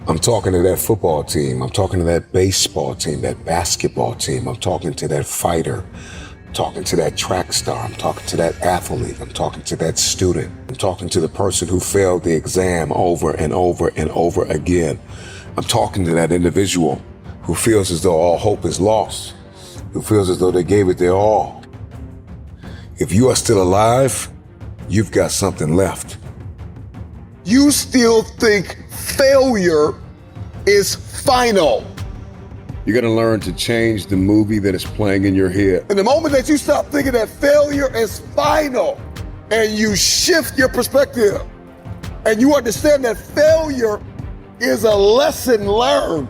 I'm talking to that football team. I'm talking to that baseball team, that basketball team. I'm talking to that fighter. I'm talking to that track star. I'm talking to that athlete. I'm talking to that student. I'm talking to the person who failed the exam over and over and over again. I'm talking to that individual who feels as though all hope is lost, who feels as though they gave it their all. If you are still alive, you've got something left. You still think failure is final. You're gonna learn to change the movie that is playing in your head. And the moment that you stop thinking that failure is final and you shift your perspective and you understand that failure is a lesson learned,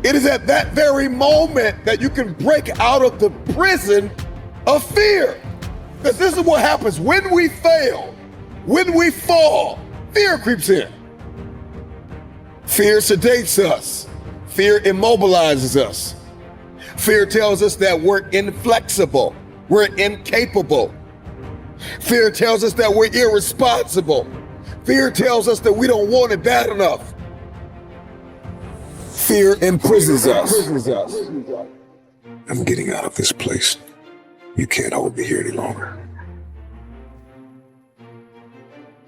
it is at that very moment that you can break out of the prison of fear. Because this is what happens when we fail. When we fall, fear creeps in. Fear sedates us. Fear immobilizes us. Fear tells us that we're inflexible. We're incapable. Fear tells us that we're irresponsible. Fear tells us that we don't want it bad enough. Fear imprisons us. I'm getting out of this place. You can't hold me here any longer.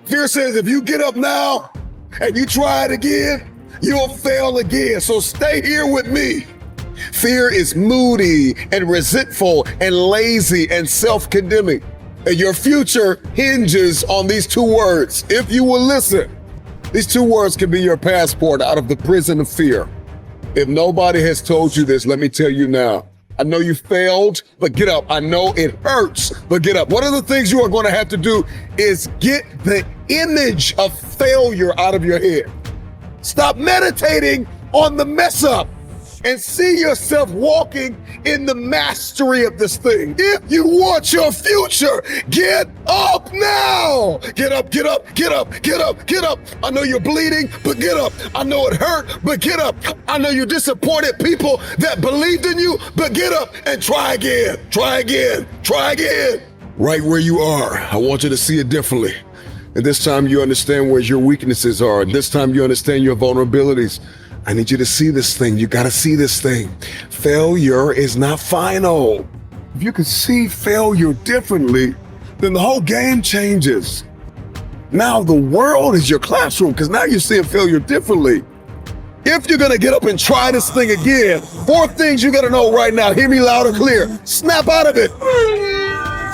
Fear says if you get up now and you try it again, you'll fail again. So stay here with me. Fear is moody and resentful and lazy and self-condemning. And your future hinges on these two words. If you will listen, these two words can be your passport out of the prison of fear. If nobody has told you this, let me tell you now. I know you failed, but get up. I know it hurts, but get up. One of the things you are going to have to do is get the image of failure out of your head. Stop meditating on the mess up and see yourself walking in the mastery of this thing. If you want your future, get up now. Get up, get up, get up, get up, get up. I know you're bleeding, but get up. I know it hurt, but get up. I know you disappointed people that believed in you, but get up and try again, try again, try again. Right where you are, I want you to see it differently. And this time you understand where your weaknesses are. And this time you understand your vulnerabilities. I need you to see this thing. You got to see this thing. Failure is not final. If you can see failure differently, then the whole game changes. Now the world is your classroom because now you're seeing failure differently. If you're going to get up and try this thing again, 4 things you got to know right now. Hear me loud and clear. Snap out of it.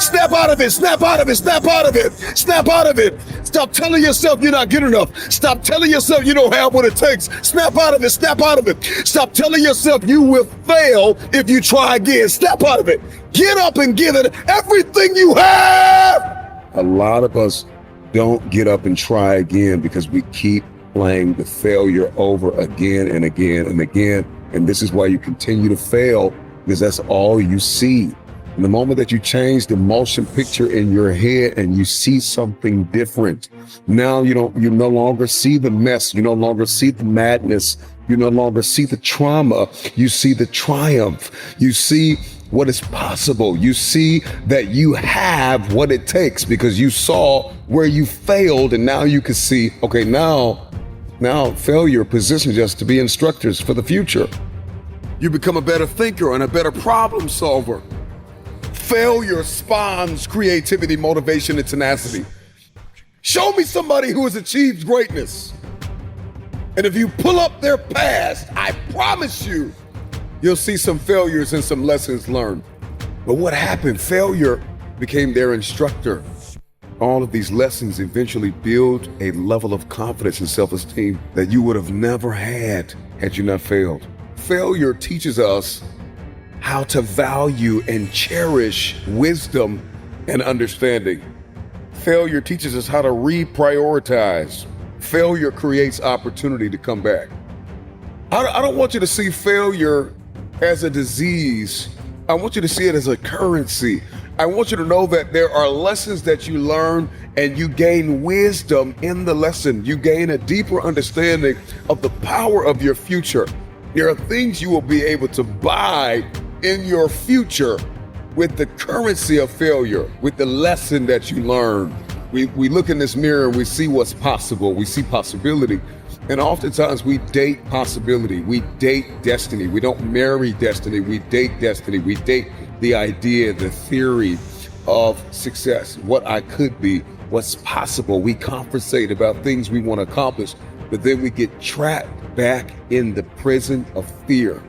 Snap out of it, snap out of it, snap out of it, snap out of it. Stop telling yourself you're not good enough. Stop telling yourself you don't have what it takes. Snap out of it, snap out of it. Stop telling yourself you will fail if you try again. Snap out of it. Get up and give it everything you have. A lot of us don't get up and try again because we keep playing the failure over again and again and again. And this is why you continue to fail, because that's all you see. And the moment that you change the motion picture in your head and you see something different, now you no longer see the mess. You no longer see the madness. You no longer see the trauma. You see the triumph. You see what is possible. You see that you have what it takes because you saw where you failed, and now you can see, okay, now failure positions us to be instructors for the future. You become a better thinker and a better problem solver. Failure spawns creativity, motivation, and tenacity. Show me somebody who has achieved greatness. And if you pull up their past, I promise you'll see some failures and some lessons learned. But what happened? Failure became their instructor. All of these lessons eventually build a level of confidence and self-esteem that you would have never had you not failed. Failure teaches us how to value and cherish wisdom and understanding. Failure teaches us how to reprioritize. Failure creates opportunity to come back. I don't want you to see failure as a disease. I want you to see it as a currency. I want you to know that there are lessons that you learn and you gain wisdom in the lesson. You gain a deeper understanding of the power of your future. There are things you will be able to buy in your future with the currency of failure, with the lesson that you learned. We look in this mirror and we see what's possible. We see possibility. And oftentimes we date possibility. We date destiny. We don't marry destiny. We date destiny. We date the idea, the theory of success, what I could be, what's possible. We conversate about things we want to accomplish, but then we get trapped back in the prison of fear.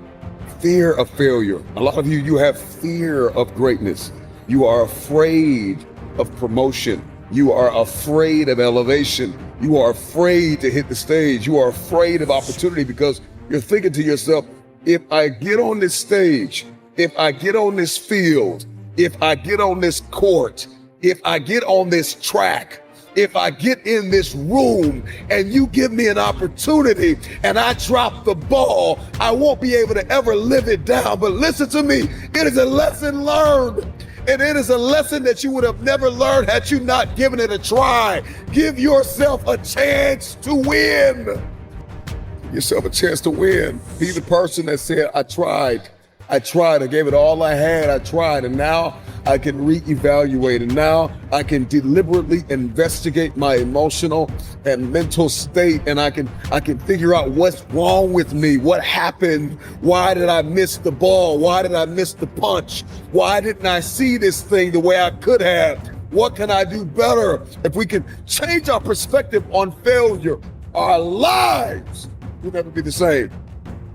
Fear of failure. A lot of you have fear of greatness. You are afraid of promotion. You are afraid of elevation. You are afraid to hit the stage. You are afraid of opportunity because you're thinking to yourself, if I get on this stage, if I get on this field, if I get on this court, if I get on this track, if I get in this room and you give me an opportunity and I drop the ball, I won't be able to ever live it down. But listen to me, it is a lesson learned. And it is a lesson that you would have never learned had you not given it a try. Give yourself a chance to win. Give yourself a chance to win. Be the person that said, I tried, I gave it all I had, I tried, and now I can reevaluate, and now I can deliberately investigate my emotional and mental state, and I can figure out what's wrong with me, what happened, why did I miss the ball, why did I miss the punch, why didn't I see this thing the way I could have, what can I do better? If we can change our perspective on failure, our lives will never be the same.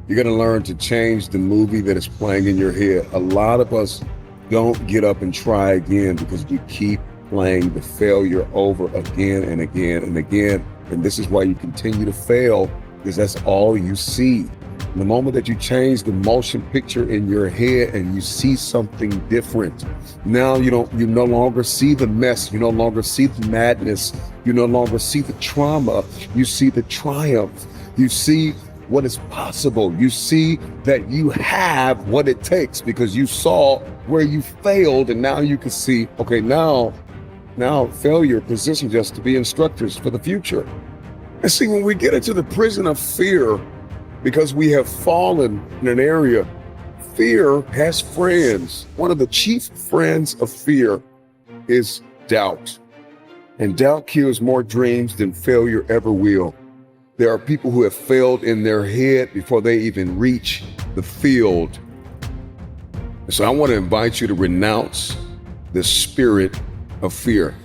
You're gonna learn to change the movie that is playing in your head. A lot of us don't get up and try again because we keep playing the failure over again and again and again. And this is why you continue to fail, because that's all you see. The moment that you change the motion picture in your head and you see something different, now you no longer see the mess, you no longer see the madness, you no longer see the trauma, you see the triumph, you see what is possible. You see that you have what it takes because you saw where you failed, and now you can see, okay, now failure positions us to be instructors for the future. And see, when we get into the prison of fear, because we have fallen in an area, fear has friends. One of the chief friends of fear is doubt. And doubt kills more dreams than failure ever will. There are people who have failed in their head before they even reach the field. So I want to invite you to renounce the spirit of fear.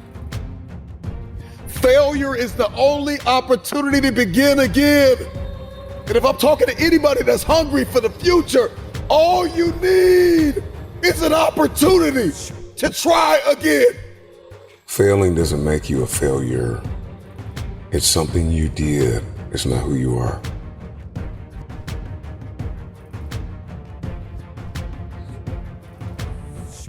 Failure is the only opportunity to begin again. And if I'm talking to anybody that's hungry for the future, all you need is an opportunity to try again. Failing doesn't make you a failure. It's something you did. It's not who you are.